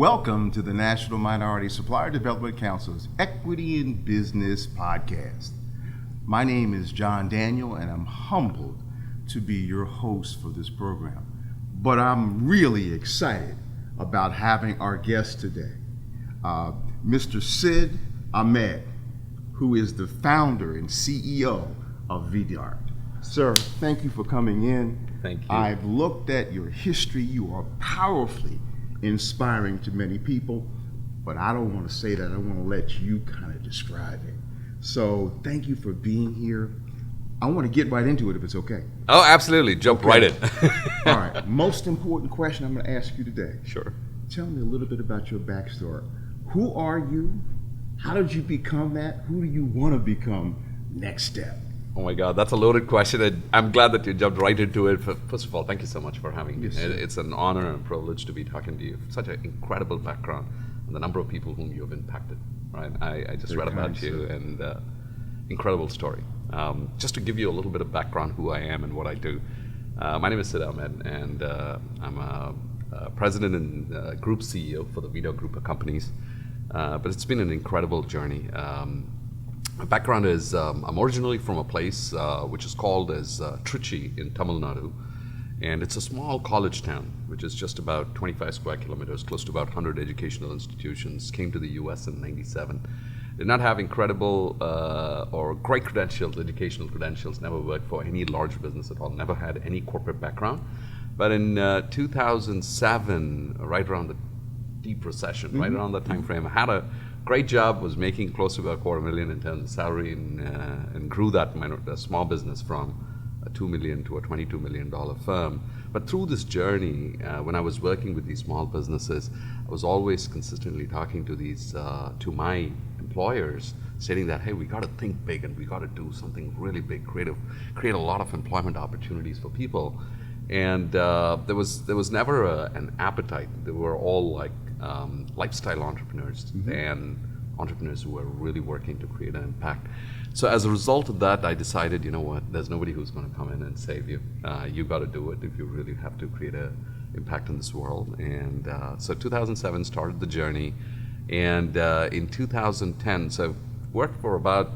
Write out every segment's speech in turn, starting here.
Welcome to the National Minority Supplier Development Council's Equity in Business podcast. My name is John Daniel, and I'm humbled to be your host for this program. But I'm really excited about having our guest today, Mr. Sidd Ahmed, who is the founder and CEO of VDart. Sir, thank you for coming in. Thank you. I've looked at your history. You are powerfully inspiring to many people, but I don't want to say that. I want to let you kind of describe it. So thank you for being here. I want to get right into it if it's okay. Oh, absolutely. Jump right in. All right. Most important question I'm going to ask you today. Sure. Tell me a little bit about your backstory. Who are you? How did you become that? Who do you want to become next step? Oh my God, that's a loaded question. And I'm glad that you jumped right into it. First of all, thank you so much for having me. Yes, sir. It's an honor and a privilege to be talking to you. Such an incredible background and the number of people whom you have impacted. Right? I just read about you, and incredible story. Just to give you a little bit of background who I am and what I do. My name is Sidd Ahmed, and I'm a president and group CEO for the VDart Group of companies. But it's been an incredible journey. My background is I'm originally from a place which is called as Trichy in Tamil Nadu, and it's a small college town which is just about 25 square kilometers, close to about 100 educational institutions. Came to the US in '97. Did not have incredible or great credentials, educational credentials, never worked for any large business at all, never had any corporate background. But in 2007, right around the deep recession, right around that time frame, I had a great job, was making close to about $250,000 in terms of salary, and grew that small business from a $2 million to a $22 million firm. But through this journey, when I was working with these small businesses, I was always consistently talking to these, to my employers, stating that, hey, we got to think big and we got to do something really big, create a lot of employment opportunities for people. And there was never an appetite. They were all like lifestyle entrepreneurs and entrepreneurs who were really working to create an impact. So as a result of that, I decided, you know what, there's nobody who's going to come in and save you. You got to do it if you really have to create an impact in this world. And so 2007 started the journey. And in 2010, so worked for about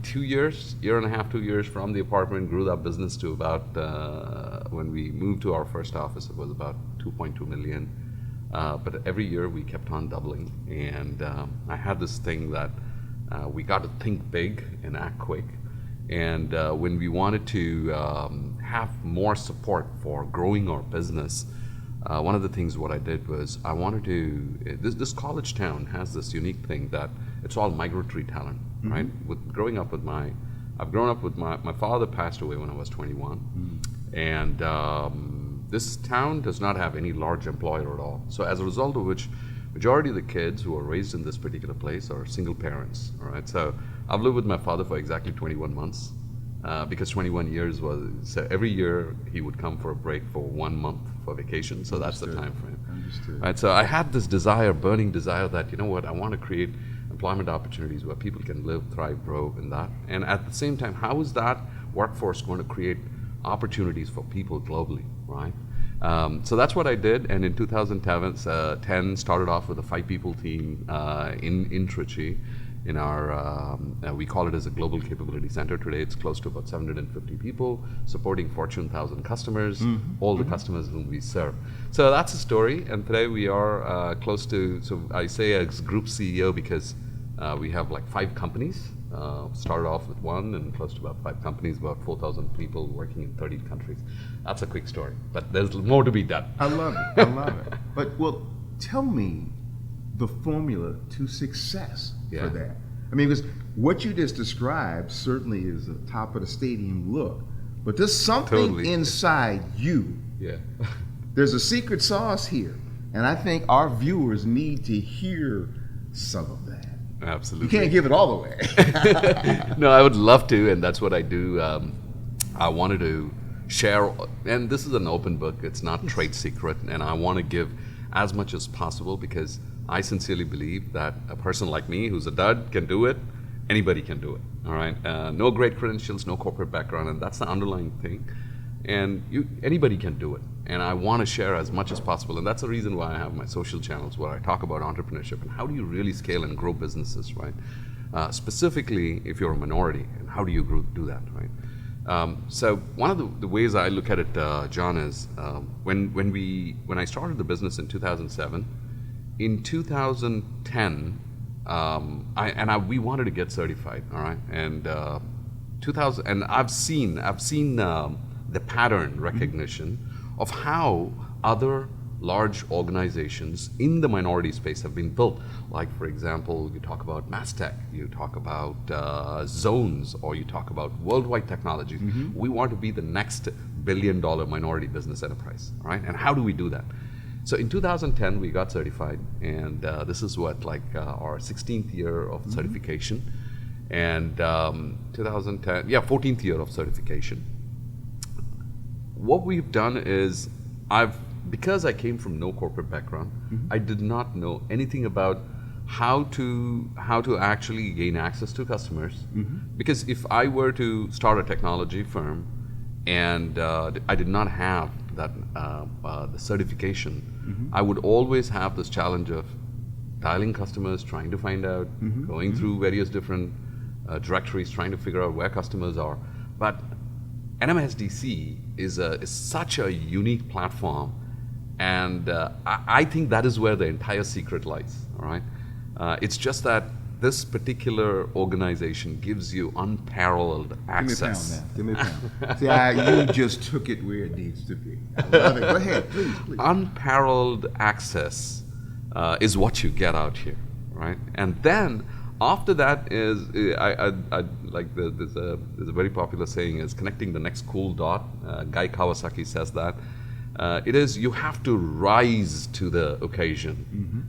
2 years, year and a half, 2 years from the apartment, grew that business to about, when we moved to our first office, it was about 2.2 million. But every year we kept on doubling. And I had this thing that we got to think big and act quick. And when we wanted to have more support for growing our business, one of the things what I did was I wanted to, this college town has this unique thing that it's all migratory talent, right? I've grown up with my father passed away when I was 21. And this town does not have any large employer at all. So as a result of which, majority of the kids who are raised in this particular place are single parents, all right? So I've lived with my father for exactly 21 months. Because 21 years was, so every year he would come for a break for 1 month for vacation. So that's the time frame. Understood. Right. So I had this desire, burning desire that, you know what, I want to create employment opportunities where people can live, thrive, grow in that. And at the same time, how is that workforce going to create opportunities for people globally, right? So that's what I did. And in 2010, started off with a 5-people team in Trichy. In our, we call it as a global capability center. Today it's close to about 750 people, supporting Fortune 1000 customers, all the customers whom we serve. So that's the story, and today we are close to, so I say as group CEO because we have like 5 companies. Started off with 1 and close to about 5 companies, about 4,000 people working in 30 countries. That's a quick story, but there's more to be done. I love it. I love it. But, well, tell me the formula to success for that. I mean, because what you just described certainly is a top of the stadium look, but there's something inside you. Yeah. There's a secret sauce here, and I think our viewers need to hear some of that. Absolutely. You can't give it all away. No, I would love to, and that's what I do. I wanted to share, and this is an open book. It's not trade secret, and I want to give as much as possible because I sincerely believe that a person like me who's a dud can do it. Anybody can do it, all right? No great credentials, no corporate background, and that's the underlying thing. And anybody can do it. And I want to share as much as possible. And that's the reason why I have my social channels where I talk about entrepreneurship and how do you really scale and grow businesses, right? Specifically, if you're a minority, and how do you do that, right? So one of the ways I look at it, John, is when I started the business in 2007, in 2010, we wanted to get certified, all right? And 2000, and I've seen the pattern recognition of how other large organizations in the minority space have been built. Like, for example, you talk about Mastech, you talk about Zones, or you talk about Worldwide Technologies. We want to be the next billion-dollar minority business enterprise, all right? And how do we do that? So in 2010, we got certified, and this is our 16th year of certification, and 2010, 14th year of certification. What we've done is, because I came from no corporate background, I did not know anything about how to actually gain access to customers. Because if I were to start a technology firm and I did not have that the certification, I would always have this challenge of dialing customers, trying to find out, going through various different directories, trying to figure out where customers are. But NMSDC is such a unique platform, and I think that is where the entire secret lies, all right? It's just that this particular organization gives you unparalleled access. Give me a pound. See, you just took it where it needs to be. I love it. Go ahead, please. Unparalleled access is what you get out here, right? And then after that is, I like there's a very popular saying is connecting the next cool dot. Guy Kawasaki says that. It is, you have to rise to the occasion.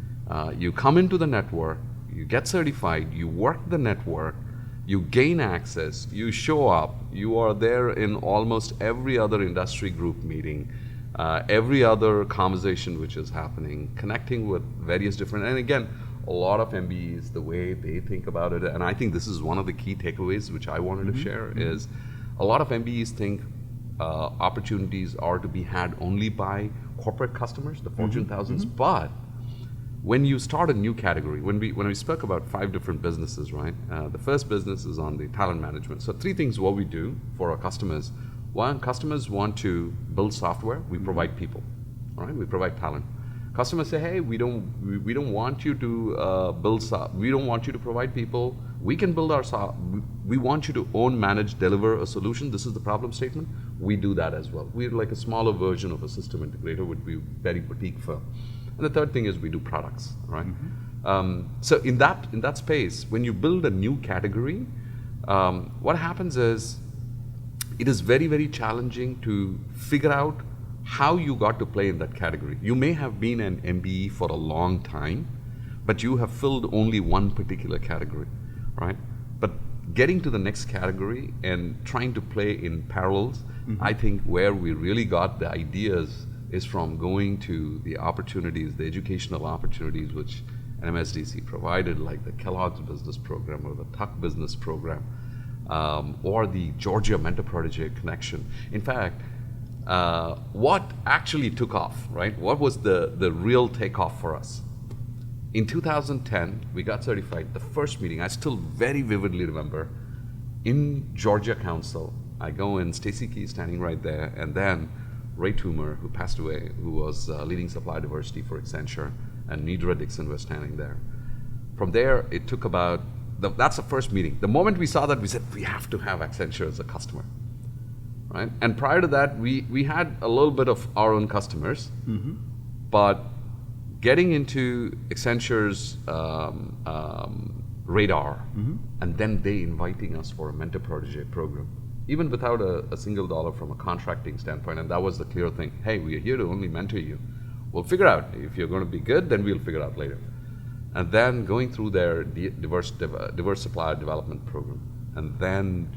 You come into the network, you get certified, you work the network, you gain access, you show up, you are there in almost every other industry group meeting, every other conversation which is happening, connecting with various different, and again, a lot of MBEs, the way they think about it, and I think this is one of the key takeaways which I wanted to share, is a lot of MBEs think opportunities are to be had only by corporate customers, the Fortune thousands, but when you start a new category, when we spoke about 5 different businesses, right? The first business is on the talent management. So 3 things what we do for our customers. One, customers want to build software, we provide people, all right? We provide talent. Customers say, hey, we don't want you to we don't want you to provide people. We can build our we want you to own, manage, deliver a solution. This is the problem statement. We do that as well. We're like a smaller version of a system integrator, would be very boutique firm. And the third thing is we do products, right? So in that space, when you build a new category, what happens is it is very, very challenging to figure out how you got to play in that category. You may have been an MBE for a long time, but you have filled only one particular category, right? But getting to the next category and trying to play in parallels, I think where we really got the ideas is from going to the opportunities, the educational opportunities which NMSDC provided, like the Kelloggs business program or the Tuck business program, or the Georgia Mentor Protege connection. In fact, what actually took off, right? What was the real takeoff for us? In 2010, we got certified. The first meeting, I still very vividly remember, in Georgia Council, I go in, Stacy Key standing right there, and then Ray Toomer, who passed away, who was leading supply diversity for Accenture, and Nidra Dixon was standing there. From there, it took about, that's the first meeting. The moment we saw that, we said, we have to have Accenture as a customer. Right? And prior to that, we had a little bit of our own customers, but getting into Accenture's radar, and then they inviting us for a Mentor Protege program, even without a single dollar from a contracting standpoint, and that was the clear thing. Hey, we are here to only mentor you. We'll figure out. If you're going to be good, then we'll figure out later. And then going through their diverse supplier development program. And then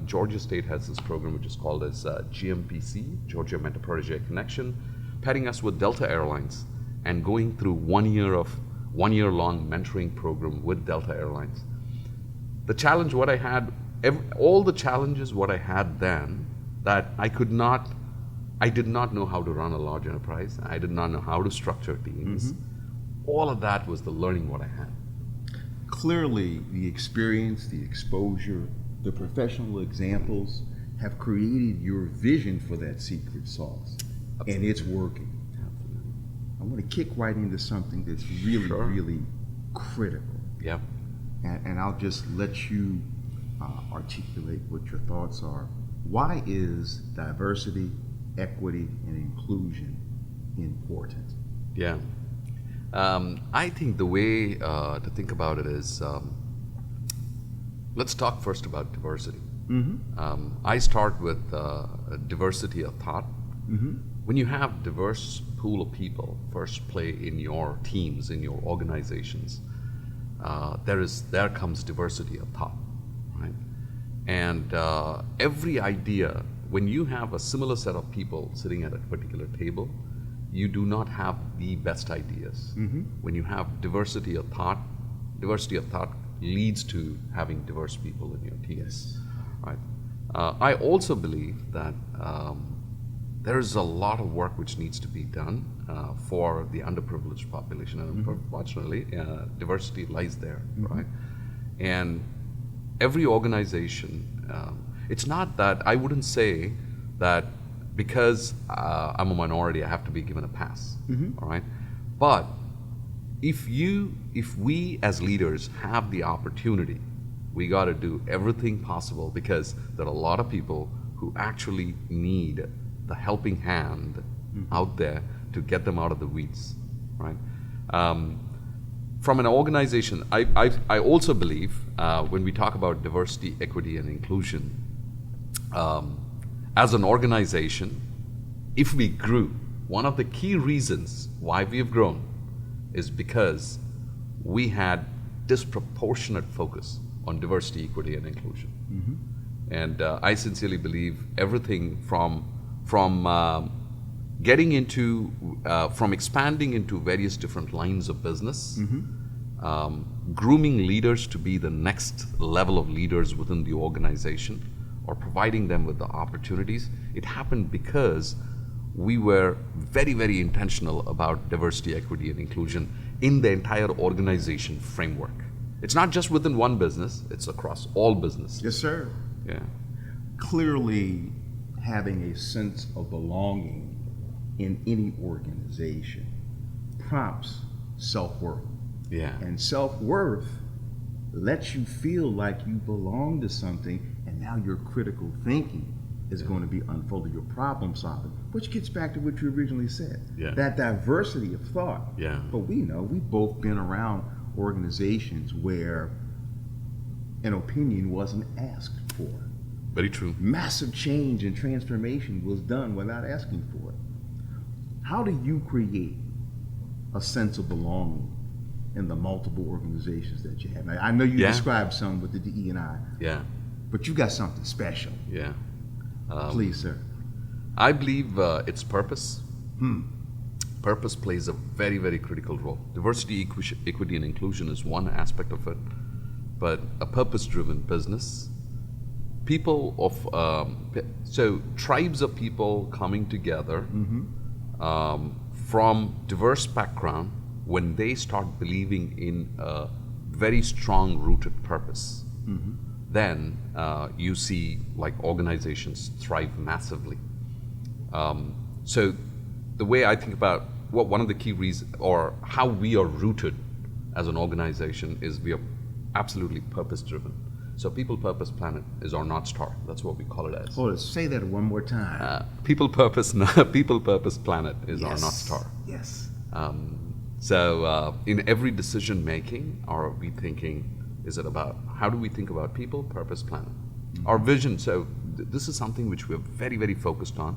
Georgia State has this program which is called as GMPC, Georgia Mentor Protege Connection, pairing us with Delta Airlines and going through 1 year long mentoring program with Delta Airlines. The challenge what I had, all the challenges what I had then, that I did not know how to run a large enterprise. I did not know how to structure teams. All of that was the learning what I had. Clearly, the experience, the exposure, the professional examples have created your vision for that secret sauce. Absolutely. And it's working. Absolutely. I want to kick right into something that's really, really critical. Yeah. And I'll just let you articulate what your thoughts are. Why is diversity, equity, and inclusion important? Yeah. I think the way to think about it is, let's talk first about diversity. I start with diversity of thought. When you have diverse pool of people first play in your teams, in your organizations, there comes diversity of thought, right? And every idea, when you have a similar set of people sitting at a particular table, you do not have the best ideas. When you have diversity of thought leads to having diverse people in your teams, right? I also believe that there's a lot of work which needs to be done for the underprivileged population, and unfortunately, diversity lies there, right? And every organization, it's not that, I wouldn't say that because I'm a minority, I have to be given a pass, all right? But if we as leaders have the opportunity, we got to do everything possible, because there are a lot of people who actually need the helping hand out there to get them out of the weeds, right? From an organization, I also believe when we talk about diversity, equity, and inclusion, as an organization, if we grew, one of the key reasons why we have grown is because we had disproportionate focus on diversity, equity, and inclusion. And I sincerely believe everything from getting into, from expanding into various different lines of business, grooming leaders to be the next level of leaders within the organization, or providing them with the opportunities, it happened because we were very, very intentional about diversity, equity, and inclusion in the entire organization framework. It's not just within one business, it's across all businesses. Yes, sir. Yeah. Clearly, having a sense of belonging in any organization prompts self-worth. Yeah. And self-worth lets you feel like you belong to something, and now your critical thinking is going to be unfolded, your problem solving, which gets back to what you originally said. Yeah. That diversity of thought. Yeah. But we know, we've both been around organizations where an opinion wasn't asked for. Very true. Massive change and transformation was done without asking for it. How do you create a sense of belonging in the multiple organizations that you have? Now, I know you described some with the DE&I, but you got something special. Yeah. Please, sir. I believe it's purpose. Purpose plays a very, very critical role. Diversity, equity, and inclusion is one aspect of it, but a purpose-driven business, people of, so tribes of people coming together from diverse background, when they start believing in a very strong rooted purpose, then you see like organizations thrive massively. So the way I think about one of the key reasons, or how we are rooted as an organization, is we are absolutely purpose driven. So people, purpose, planet is our North Star. That's what we call it as. Hold it, say that one more time. People, purpose, planet is our North Star. Yes. So in every decision making, are we thinking, is it about, how do we think about people, purpose, planet? Our vision, so this is something which we're very, very focused on.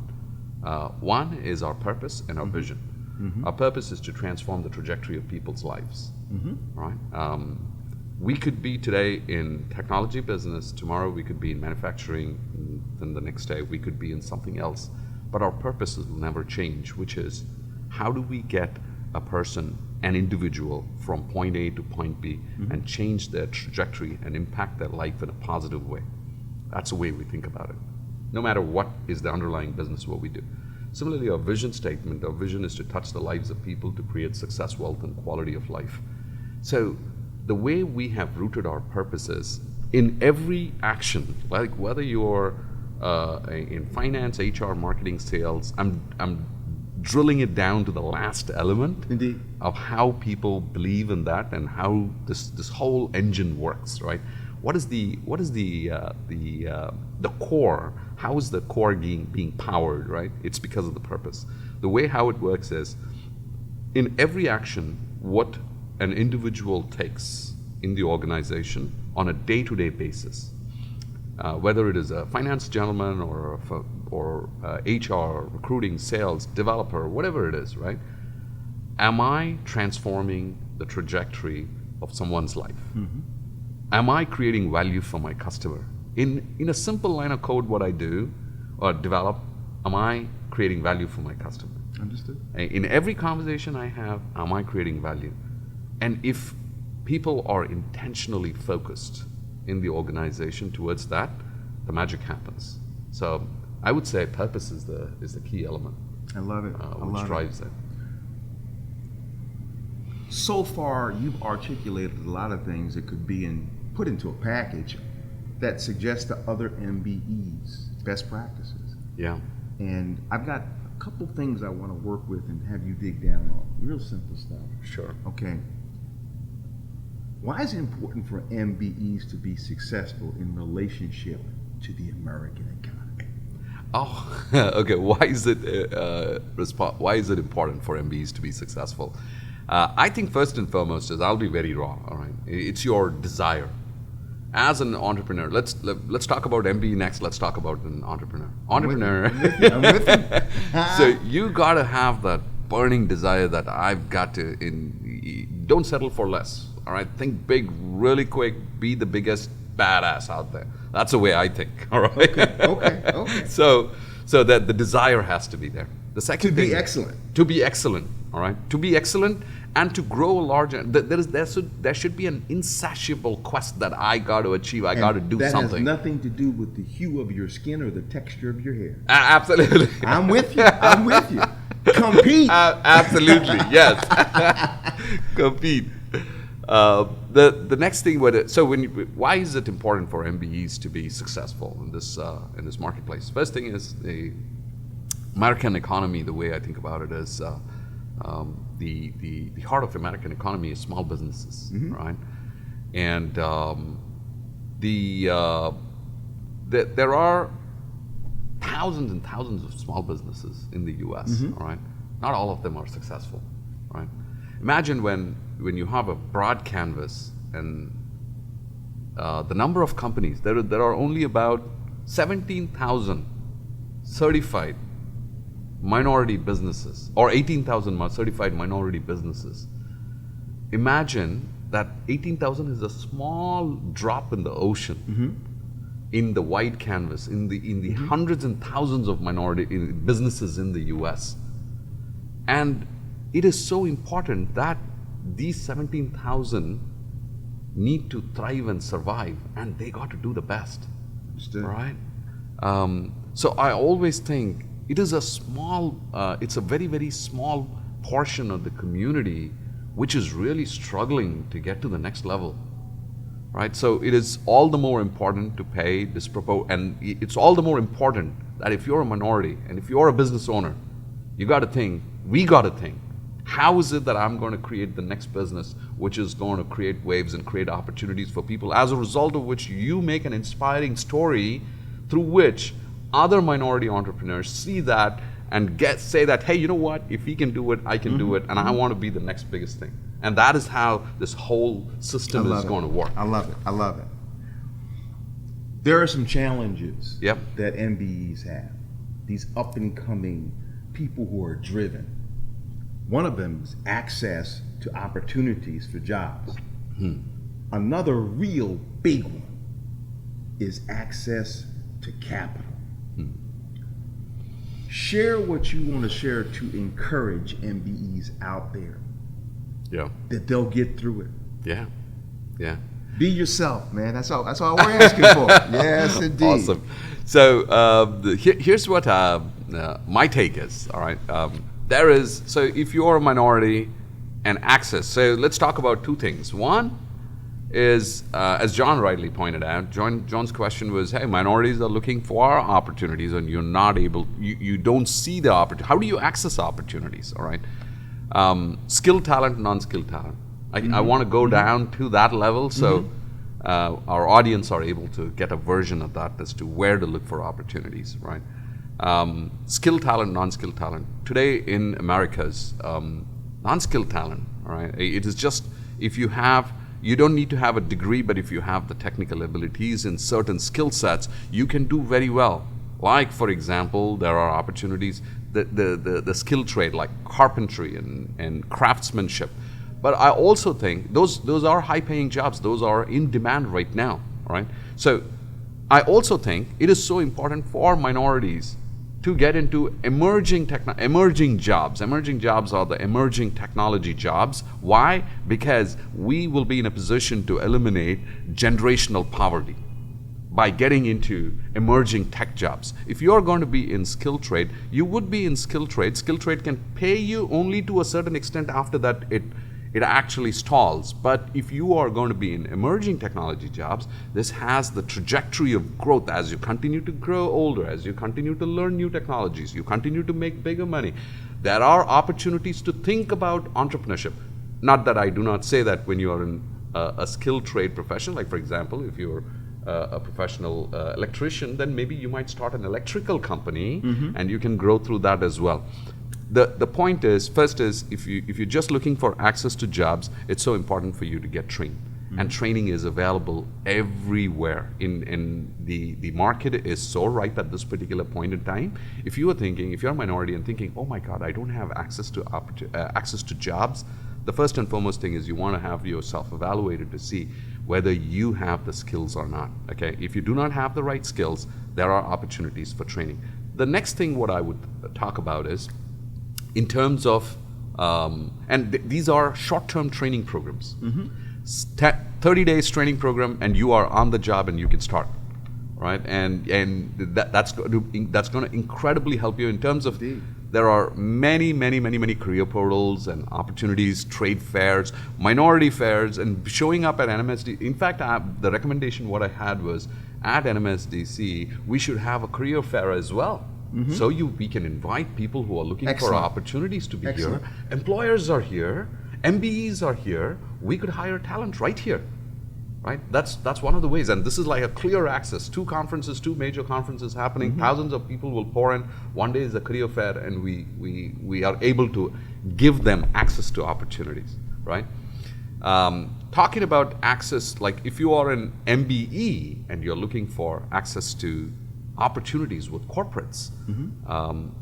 One is our purpose and our vision. Our purpose is to transform the trajectory of people's lives, right? We could be today in technology business, tomorrow we could be in manufacturing, and then the next day we could be in something else. But our purposes will never change, which is, how do we get a person, an individual, from point A to point B and change their trajectory and impact their life in a positive way? That's the way we think about it. no matter what is the underlying business what we do. Similarly, our vision statement, our vision is to touch the lives of people to create success, wealth, and quality of life. So the way we have rooted our purposes in every action, like whether you're in finance, HR, marketing, sales, I'm drilling it down to the last element. Indeed. Of how people believe in that and how this whole engine works, right? What is the core? How is the core being powered, right? It's because of the purpose. The way how it works is, in every action, what an individual takes in the organization on a day-to-day basis, whether it is a finance gentleman or HR, recruiting, sales, developer, whatever it is, right? Am I transforming the trajectory of someone's life? Mm-hmm. Am I creating value for my customer? In a simple line of code, what I do or develop, am I creating value for my customer? Understood. In every conversation I have, am I creating value? And if people are intentionally focused in the organization towards that, the magic happens. So I would say purpose is the key element. I love it. Which drives it. So far, you've articulated a lot of things that could be put into a package that suggests to other MBEs best practices. Yeah. And I've got a couple things I want to work with and have you dig down on. Real simple stuff. Sure. Okay. Why is it important for MBEs to be successful in relationship to the American economy? Oh, okay. Why is it important for MBEs to be successful? I think first and foremost is, I'll be very raw. All right, it's your desire. As an entrepreneur, let's talk about MBE next. Let's talk about an entrepreneur. I'm with you. So you got to have that burning desire that I've got to. Don't settle for less. All right, think big, really quick. Be the biggest badass out there. That's the way I think. All right. Okay. So that the desire has to be there. The second to thing, be excellent. To be excellent. All right. To be excellent and to grow larger. There should be an insatiable quest that I got to achieve. I got to do something. That has nothing to do with the hue of your skin or the texture of your hair. Absolutely. I'm with you. Compete. Absolutely. Yes. Compete. The next thing, why is it important for MBEs to be successful in this marketplace? First thing is the American economy. The way I think about it is the heart of American economy is small businesses, mm-hmm. right? And there are thousands and thousands of small businesses in the U.S. Mm-hmm. All right, not all of them are successful, right? Imagine when you have a broad canvas and the number of companies, there are only about 17,000 certified minority businesses, or 18,000 certified minority businesses. Imagine that 18,000 is a small drop in the ocean, mm-hmm. in the wide canvas, in the mm-hmm. hundreds and thousands of minority businesses in the U.S. And it is so important that these 17,000 need to thrive and survive, and they got to do the best. Understood. Right? So I always think it is it's a very, very small portion of the community which is really struggling to get to the next level. Right? So it is all the more important to pay and it's all the more important that if you're a minority and if you're a business owner, we got to think, how is it that I'm going to create the next business which is going to create waves and create opportunities for people, as a result of which you make an inspiring story through which other minority entrepreneurs see that and say that, hey, you know what, if he can do it, I can mm-hmm. do it, and I want to be the next biggest thing. And that is how this whole system is going to work. I love it. There are some challenges yep. that MBEs have. These up and coming people who are driven. One of them is access to opportunities for jobs. Another real big one is access to capital. Share what you want to share to encourage MBEs out there. Yeah. That they'll get through it. Yeah. Be yourself, man. That's all we're asking for. Yes, indeed. Awesome. Here's what my take is. All right, so if you're a minority and access. So let's talk about two things. One is, as John rightly pointed out, John's question was, hey, minorities are looking for opportunities and you're not able, you don't see the opportunity. How do you access opportunities, all right? Skilled talent, non-skilled talent. I want to go down to that level so our audience are able to get a version of that as to where to look for opportunities, right? Skilled talent, non-skilled talent. Today in America's non-skilled talent, all right, it is just, if you have, you don't need to have a degree, but if you have the technical abilities in certain skill sets, you can do very well. Like, for example, there are opportunities, the skill trade like carpentry and craftsmanship. But I also think those are high-paying jobs. Those are in demand right now, right? So I also think it is so important for minorities to get into emerging jobs. Emerging jobs are the emerging technology jobs. Why? Because we will be in a position to eliminate generational poverty by getting into emerging tech jobs. If you're going to be in skilled trade, you would be in skilled trade. Skilled trade can pay you only to a certain extent. After that, it actually stalls. But if you are going to be in emerging technology jobs, this has the trajectory of growth as you continue to grow older, as you continue to learn new technologies, you continue to make bigger money. There are opportunities to think about entrepreneurship. Not that I do not say that when you are in a skilled trade profession, like for example, if you're a professional electrician, then maybe you might start an electrical company and you can grow through that as well. The point is, first is, if you're just looking for access to jobs, it's so important for you to get trained. And training is available everywhere. In the market is so ripe at this particular point in time. If you're a minority and thinking, oh my God, I don't have access to jobs, the first and foremost thing is you want to have yourself evaluated to see whether you have the skills or not. Okay, if you do not have the right skills, there are opportunities for training. The next thing what I would talk about is, in terms of, these are short-term training programs. 30 days training program, and you are on the job and you can start, right? And that's going to incredibly help you in terms of, there are many career portals and opportunities, trade fairs, minority fairs, and showing up at NMSD. In fact, the recommendation what I had was, at NMSDC, we should have a career fair as well. So we can invite people who are looking for opportunities to be here. Employers are here, MBEs are here. We could hire talent right here, right? That's one of the ways, and this is like a clear access. Two major conferences happening. Thousands of people will pour in. One day is a career fair, and we are able to give them access to opportunities, right? Talking about access, like if you are an MBE and you're looking for access to opportunities with corporates,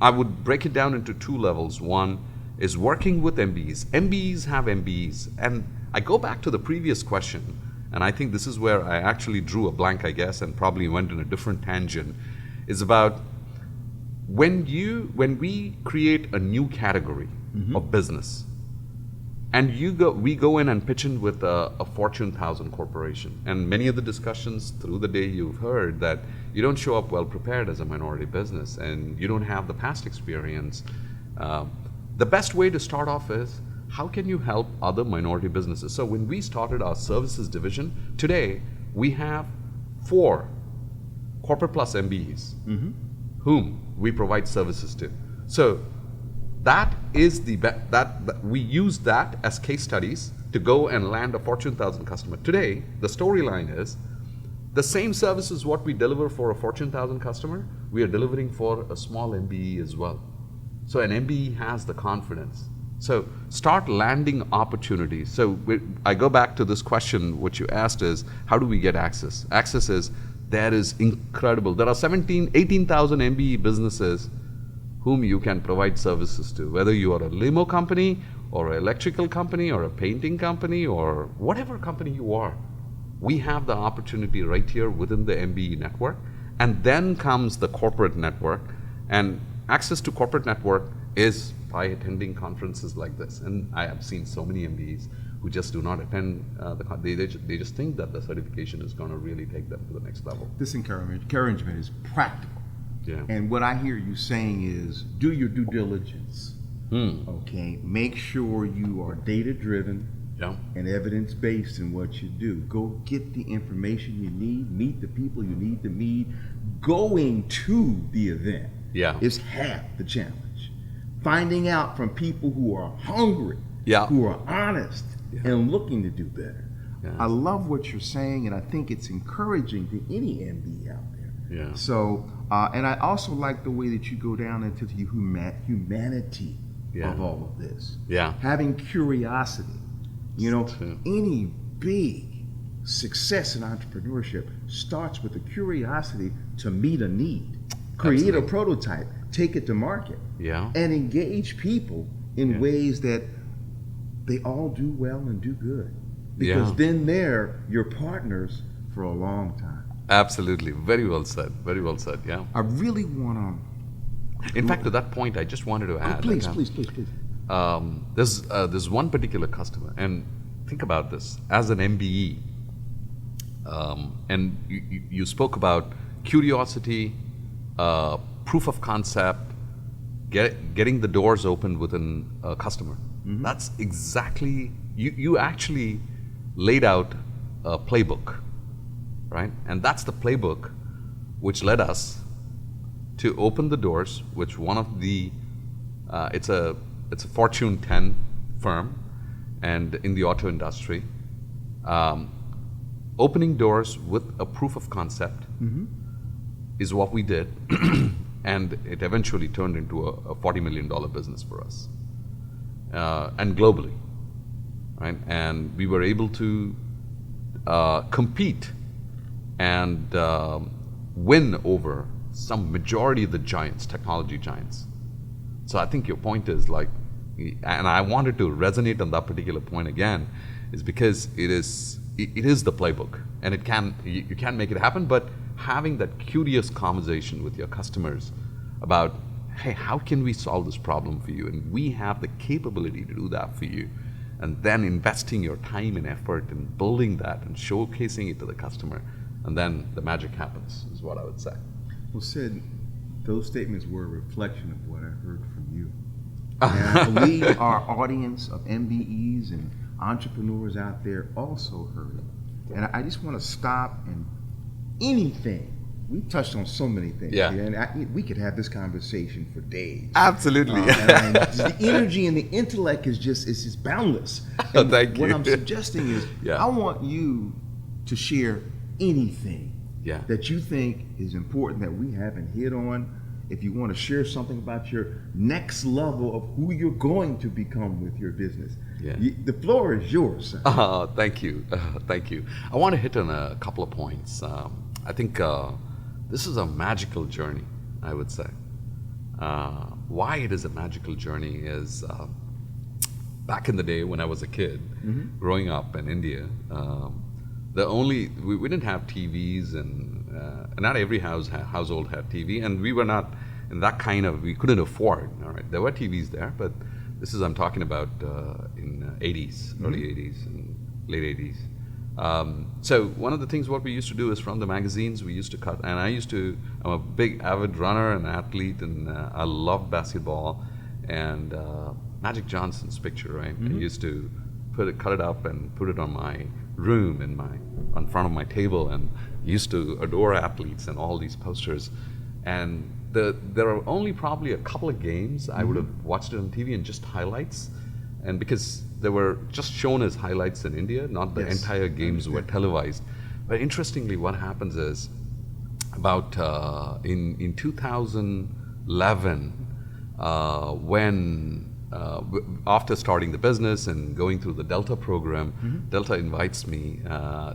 I would break it down into two levels. One is working with MBEs. MBEs have MBEs. And I go back to the previous question, and I think this is where I actually drew a blank, I guess, and probably went in a different tangent, is about when we create a new category of business, and we go in and pitch in with a Fortune 1000 corporation. And many of the discussions through the day you've heard that you don't show up well prepared as a minority business and you don't have the past experience. The best way to start off is, how can you help other minority businesses? So when we started our services division, today we have 4 corporate plus MBEs whom we provide services to. So that is we use that as case studies to go and land a Fortune 1000 customer. Today, the storyline is, the same services what we deliver for a Fortune 1000 customer, we are delivering for a small MBE as well. So an MBE has the confidence. So start landing opportunities. So I go back to this question, what you asked is, how do we get access? Access is, that is incredible. There are 18,000 MBE businesses whom you can provide services to, whether you are a limo company or an electrical company or a painting company or whatever company you are. We have the opportunity right here within the MBE network. And then comes the corporate network. And access to corporate network is by attending conferences like this. And I have seen so many MBEs who just do not attend they just think that the certification is going to really take them to the next level. This encouragement is practical. Yeah. And what I hear you saying is do your due diligence. Okay, make sure you are data driven and evidence based in what you do. Go get the information you need, meet the people you need to meet. Going to the event is half the challenge. Finding out from people who are hungry, who are honest, and looking to do better. I love what you're saying, and I think it's encouraging to any MD out there. Yeah. So, and I also like the way that you go down into the humanity of all of this. Yeah. Having curiosity. You know, any big success in entrepreneurship starts with a curiosity to meet a need, create a prototype, take it to market, and engage people in ways that they all do well and do good. Because then they're your partners for a long time. Absolutely. Very well said. Very well said. Yeah. I really want to. In fact, to that point, I just wanted to add. Please. There's one particular customer, and think about this as an MBE, and you spoke about curiosity, proof of concept, getting the doors opened within a customer. That's exactly you actually laid out a playbook, right? And that's the playbook which led us to open the doors, which one of the it's a Fortune 10 firm, and in the auto industry, opening doors with a proof of concept is what we did, and it eventually turned into a $40 million business for us, and globally, right? And we were able to compete and win over some majority of the giants, technology giants. So I think your point is like, and I wanted to resonate on that particular point again, is because it is the playbook, and you can make it happen, but having that curious conversation with your customers about, hey, how can we solve this problem for you? And we have the capability to do that for you. And then investing your time and effort in building that and showcasing it to the customer, and then the magic happens, is what I would say. Well, Sidd, those statements were a reflection of what I heard from you. And I believe our audience of MBEs and entrepreneurs out there also heard it. And I just want to stop and anything. We touched on so many things here, and we could have this conversation for days. Absolutely. And the energy and the intellect is just boundless. And Thank you. What I'm suggesting is I want you to share anything that you think is important that we haven't hit on. If you want to share something about your next level of who you're going to become with your business, the floor is yours. Thank you. Thank you. I want to hit on a couple of points. I think this is a magical journey, I would say. Why it is a magical journey is back in the day when I was a kid, growing up in India, we didn't have TVs, and not every household had TV, and we were not in that we couldn't afford. All right, there were TVs there, but I'm talking about in 80s, early 80s and late 80s. So one of the things what we used to do is from the magazines we used to cut, and I'm a big avid runner and athlete, and I love basketball, and Magic Johnson's picture, right? I used to cut it up and put it on my room on front of my table, and used to adore athletes and all these posters. And there are only probably a couple of games I would have watched it on TV and just highlights, and because they were just shown as highlights in India, not the entire games were televised. But interestingly, what happens is about in 2011, when after starting the business and going through the Delta program, Delta invites me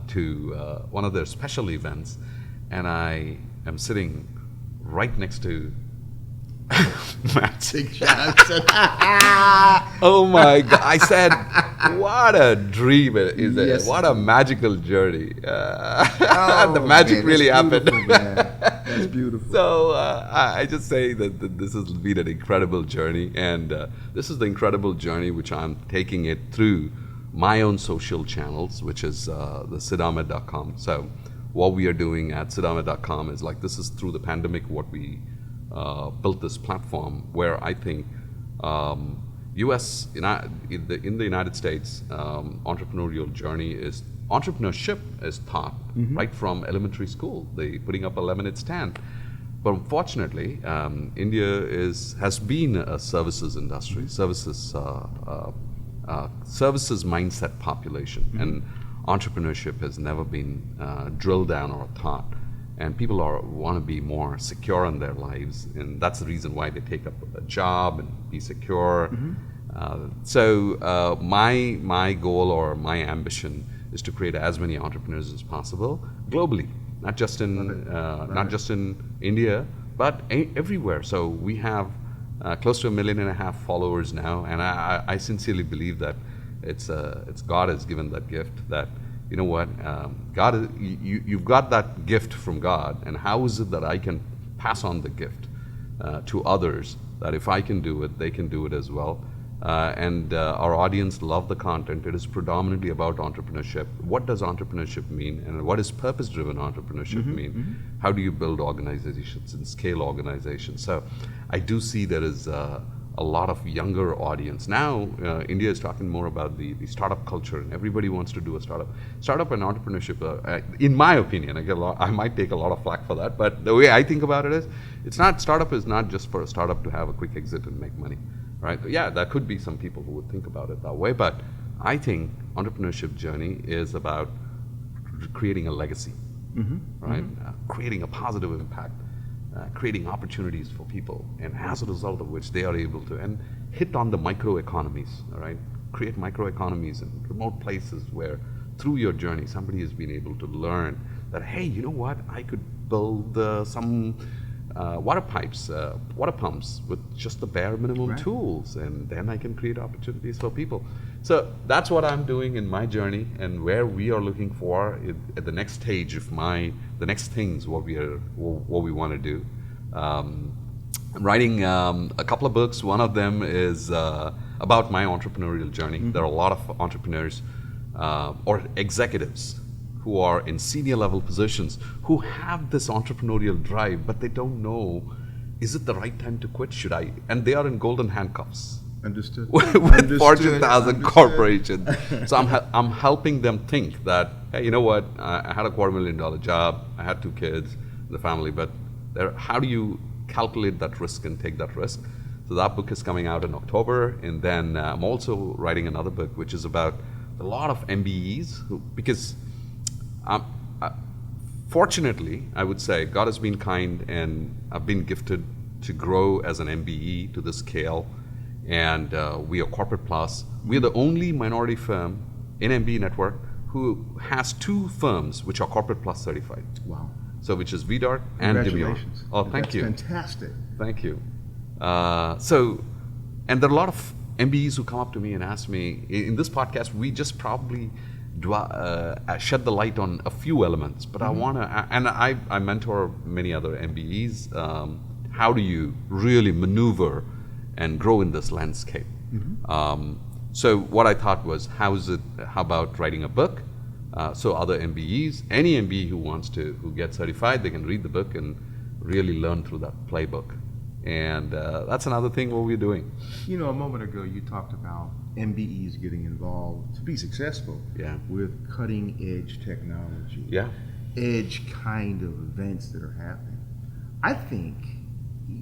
to one of their special events, and I am sitting right next to Magic Johnson. Oh my God. I said, what a dream it is. Yes. What a magical journey. The magic really happened. That's beautiful. So I just say that this has been an incredible journey, and this is the incredible journey which I'm taking it through my own social channels, which is the siddahmed.com. So what we are doing at siddahmed.com is like, this is through the pandemic what we built this platform where I think in the United States, entrepreneurship is taught right from elementary school. They putting up a lemonade stand. But unfortunately, India has been a services industry, services mindset population, and entrepreneurship has never been drilled down or taught. And people want to be more secure in their lives, and that's the reason why they take up a job and be secure. So my goal or my ambition is to create as many entrepreneurs as possible globally, not just in India, but everywhere. So we have close to 1.5 million followers now, and I sincerely believe that it's God has given that gift. That you know what, you've got that gift from God, and how is it that I can pass on the gift to others? That if I can do it, they can do it as well. And our audience love the content. It is predominantly about entrepreneurship. What does entrepreneurship mean, and what does purpose-driven entrepreneurship mean? How do you build organizations and scale organizations? So I do see there is a lot of younger audience. Now India is talking more about the startup culture, and everybody wants to do a startup. Startup and entrepreneurship, in my opinion, I might take a lot of flack for that, but the way I think about it is, startup is not just for a startup to have a quick exit and make money. Right? Yeah, there could be some people who would think about it that way, but I think entrepreneurship journey is about creating a legacy, right? Creating a positive impact, creating opportunities for people, and as a result of which they are able to and hit on the microeconomies, all right? Create microeconomies in remote places where through your journey somebody has been able to learn that, hey, you know what? I could build some water pumps with just the bare minimum tools, and then I can create opportunities for people. So that's what I'm doing in my journey, and where we are looking for at the next stage of the next things what we want to do. I'm writing a couple of books. One of them is about my entrepreneurial journey. There are a lot of entrepreneurs or executives who are in senior level positions who have this entrepreneurial drive, but they don't know, is it the right time to quit? Should I? And they are in golden handcuffs. Understood. with Fortune 1000 corporations. So I'm helping them think that, hey, you know what? I had a $250,000 job. I had 2 kids, the family, but how do you calculate that risk and take that risk? So that book is coming out in October, and then I'm also writing another book, which is about a lot of MBEs, because fortunately, I would say God has been kind, and I've been gifted to grow as an MBE to this scale. And we are Corporate Plus. We're the only minority firm in MBE network who has 2 firms which are Corporate Plus certified. Wow. So which is VDart and Demure. Congratulations. Oh, thank you. Fantastic. Thank you. And there are a lot of MBEs who come up to me and ask me, in this podcast, we just probably shed the light on a few elements, but I want to, and I mentor many other MBEs. How do you really maneuver and grow in this landscape? So what I thought was, how about writing a book? So other MBEs, any MBE who gets certified, they can read the book and really learn through that playbook. And that's another thing what we're doing. You know, a moment ago you talked about MBEs getting involved to be successful with cutting edge technology, edge kind of events that are happening. I think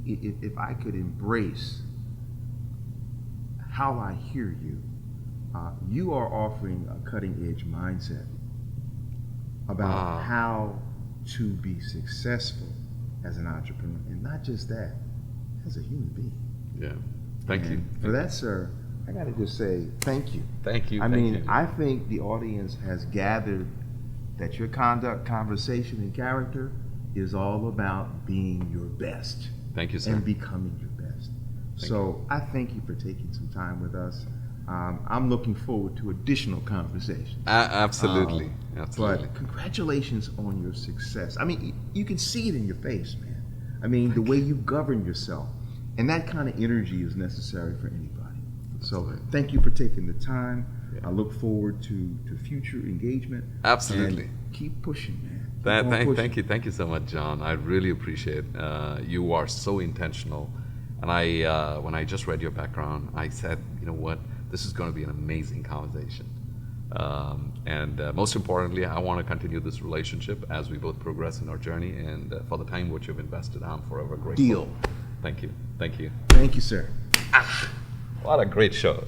if I could embrace how I hear you, you are offering a cutting edge mindset about how to be successful as an entrepreneur, and not just that, as a human being. Yeah, thank you. For that, sir, I got to just say thank you. Thank you. I think the audience has gathered that your conduct, conversation, and character is all about being your best. Thank you, sir. And becoming your best. So I thank you for taking some time with us. I'm looking forward to additional conversations. Absolutely. But congratulations on your success. I mean, you can see it in your face, man. I mean, the way you govern yourself. And that kind of energy is necessary for anybody. So thank you for taking the time. I look forward to future engagement. Absolutely. And keep pushing, man. Thank you so much, John. I really appreciate. You are so intentional, and when I just read your background, I said, you know what, this is going to be an amazing conversation. And most importantly, I want to continue this relationship as we both progress in our journey. And for the time which you've invested, I'm forever grateful. Deal. Thank you. Thank you, sir. What a great show.